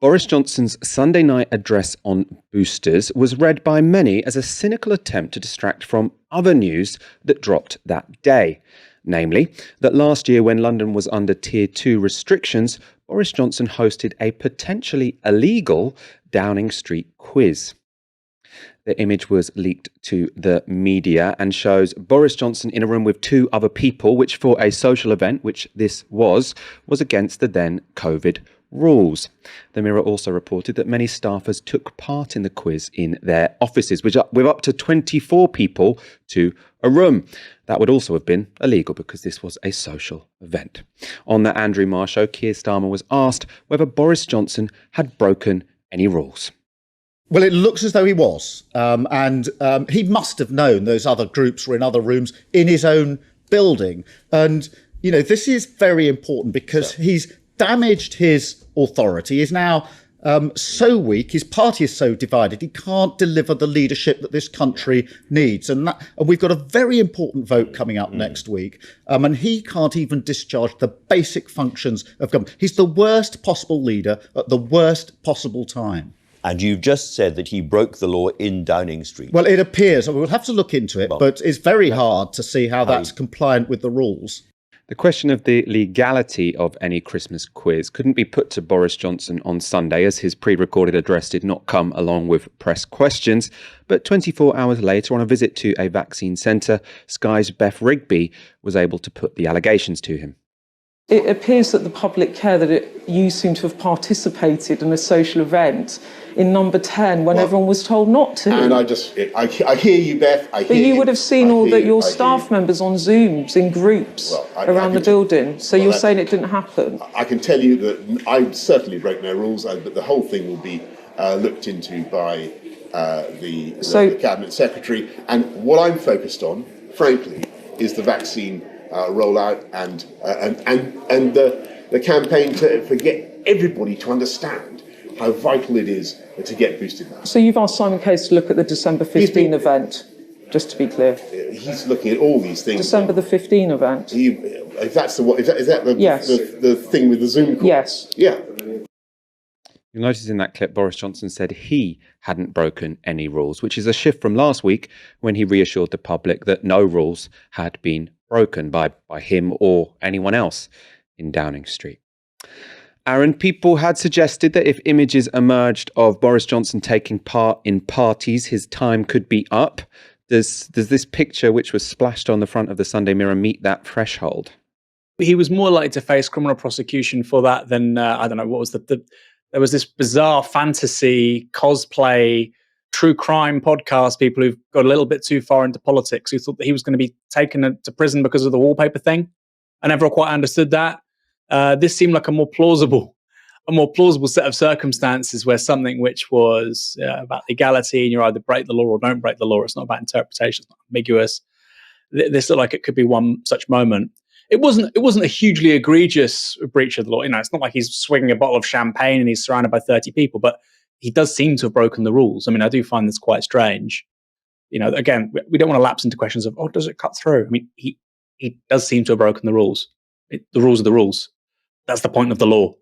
Boris Johnson's Sunday night address on boosters was read by many as a cynical attempt to distract from other news that dropped that day. Namely, that last year when London was under Tier 2 restrictions, Boris Johnson hosted a potentially illegal Downing Street quiz. The image was leaked to the media and shows Boris Johnson in a room with two other people, which for a social event, which this was against the then COVID rules. The Mirror also reported that many staffers took part in the quiz in their offices, with up to 24 people to a room. That would also have been illegal because this was a social event. On the Andrew Marr show, Keir Starmer was asked whether Boris Johnson had broken any rules. Well, it looks as though he was. And he must have known those other groups were in other rooms in his own building. And, you know, this is very important because he's damaged his authority. He's now so weak. His party is so divided. He can't deliver the leadership that this country needs. And we've got a very important vote coming up next week. And he can't even discharge the basic functions of government. He's the worst possible leader at the worst possible time. And you've just said that he broke the law in Downing Street. Well, it appears, we'll have to look into it, but it's very hard to see how that's compliant with the rules. The question of the legality of any Christmas quiz couldn't be put to Boris Johnson on Sunday, as his pre-recorded address did not come along with press questions. But 24 hours later, on a visit to a vaccine centre, Sky's Beth Rigby was able to put the allegations to him. It appears that the public care that you seem to have participated in a social event in number 10 when everyone was told not to. And I hear you, Beth. But you would have seen all that your staff members on Zooms in groups around the building. So you're saying it didn't happen? I can tell you that I certainly broke no rules, but the whole thing will be looked into by the Cabinet Secretary. And what I'm focused on, frankly, is the vaccine rollout and the campaign for get everybody to understand how vital it is to get boosted now. So you've asked Simon Case to look at the December 15 event, just to be clear. He's looking at all these things. December the 15 event. If that's the yes. the thing with the Zoom call? Yes. Yeah. You'll notice in that clip, Boris Johnson said he hadn't broken any rules, which is a shift from last week when he reassured the public that no rules had been broken by him or anyone else in Downing Street. Aaron, people had suggested that if images emerged of Boris Johnson taking part in parties, his time could be up. Does this picture, which was splashed on the front of the Sunday Mirror, meet that threshold? He was more likely to face criminal prosecution for that than, I don't know, what was there was this bizarre fantasy, cosplay, true crime podcast, people who've got a little bit too far into politics, who thought that he was going to be taken to prison because of the wallpaper thing. I never quite understood that. This seemed like a more plausible set of circumstances where something which was about legality, and you either break the law or don't break the law. It's not about interpretation. It's not ambiguous. This looked like it could be one such moment. It wasn't a hugely egregious breach of the law. You know, it's not like he's swinging a bottle of champagne and he's surrounded by 30 people, but he does seem to have broken the rules. I mean, I do find this quite strange. You know, again, we don't want to lapse into questions of, does it cut through? I mean, he does seem to have broken the rules. The rules are the rules. That's the point of the law.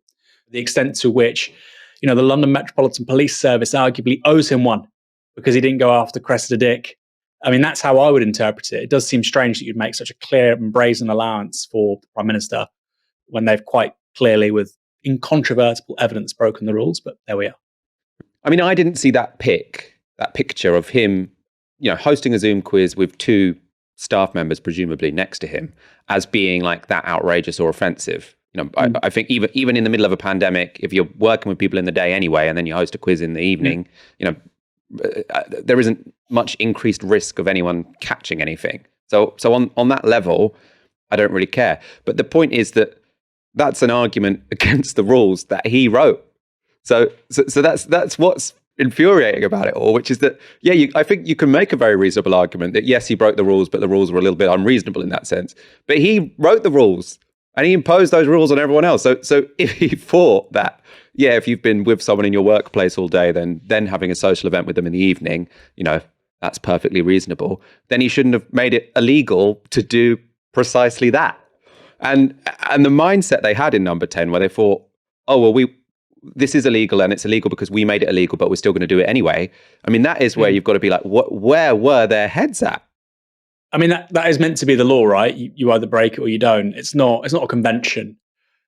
The extent to which, you know, the London Metropolitan Police Service arguably owes him one because he didn't go after Cressida Dick. I mean, that's how I would interpret it. It does seem strange that you'd make such a clear and brazen allowance for the Prime Minister when they've quite clearly, with incontrovertible evidence, broken the rules. But there we are. I mean, I didn't see that picture of him, you know, hosting a Zoom quiz with two staff members, presumably next to him, as being like that outrageous or offensive. You know, I think even in the middle of a pandemic, if you're working with people in the day anyway, and then you host a quiz in the evening, you know, there isn't much increased risk of anyone catching anything. So on that level, I don't really care. But the point is that that's an argument against the rules that he wrote. So that's what's infuriating about it all, which is that, I think you can make a very reasonable argument that, yes, he broke the rules, but the rules were a little bit unreasonable in that sense. But he wrote the rules and he imposed those rules on everyone else. So if he thought that, if you've been with someone in your workplace all day, then having a social event with them in the evening, you know, that's perfectly reasonable. Then he shouldn't have made it illegal to do precisely that. And the mindset they had in number 10, where they thought, this is illegal and it's illegal because we made it illegal, but we're still going to do it anyway. I mean, that is where you've got to be like, where were their heads at? I mean, that is meant to be the law, right? You either break it or you don't. It's not a convention.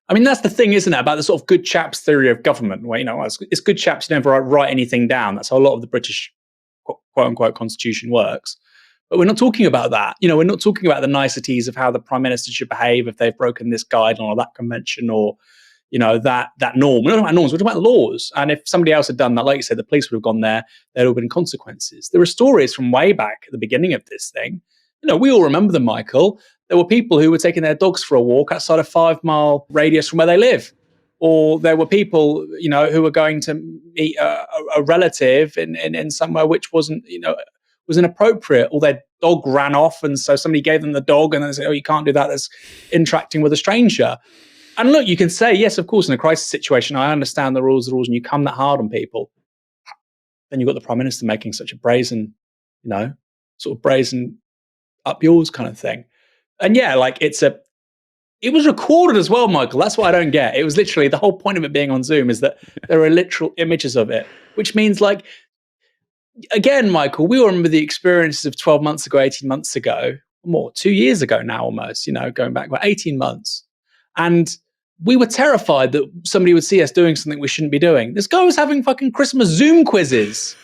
I mean, that's the thing, isn't it, about the sort of good chaps theory of government, where, it's good chaps who never write anything down. That's how a lot of the British quote unquote constitution works. But we're not talking about that. We're not talking about the niceties of how the prime minister should behave if they've broken this guideline or that convention or, that norm. We're not talking about norms, we're talking about laws. And if somebody else had done that, like you said, the police would have gone there, there'd have been consequences. There are stories from way back at the beginning of this thing. We all remember them, Michael. There were people who were taking their dogs for a walk outside a 5-mile radius from where they live. Or there were people, who were going to meet a relative in somewhere which wasn't, was inappropriate. Or their dog ran off, and so somebody gave them the dog, and they said, "Oh, you can't do that. That's interacting with a stranger." And look, you can say, yes, of course, in a crisis situation, I understand the rules, and you come that hard on people. Then you've got the Prime Minister making such a brazen, sort of brazen up yours kind of thing. And yeah, like it was recorded as well, Michael. That's what I don't get. It was literally, the whole point of it being on Zoom is that there are literal images of it, which means, like, again, Michael, we all remember the experiences of 12 months ago, 18 months ago, more, 2 years ago now almost, going back about 18 months. And we were terrified that somebody would see us doing something we shouldn't be doing. This guy was having fucking Christmas Zoom quizzes.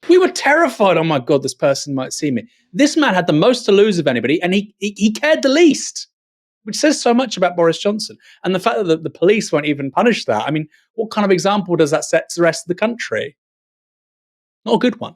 We were terrified. Oh my God, this person might see me. This man had the most to lose of anybody, and he cared the least, which says so much about Boris Johnson. And the fact that the police won't even punish that. I mean, what kind of example does that set to the rest of the country? Not a good one.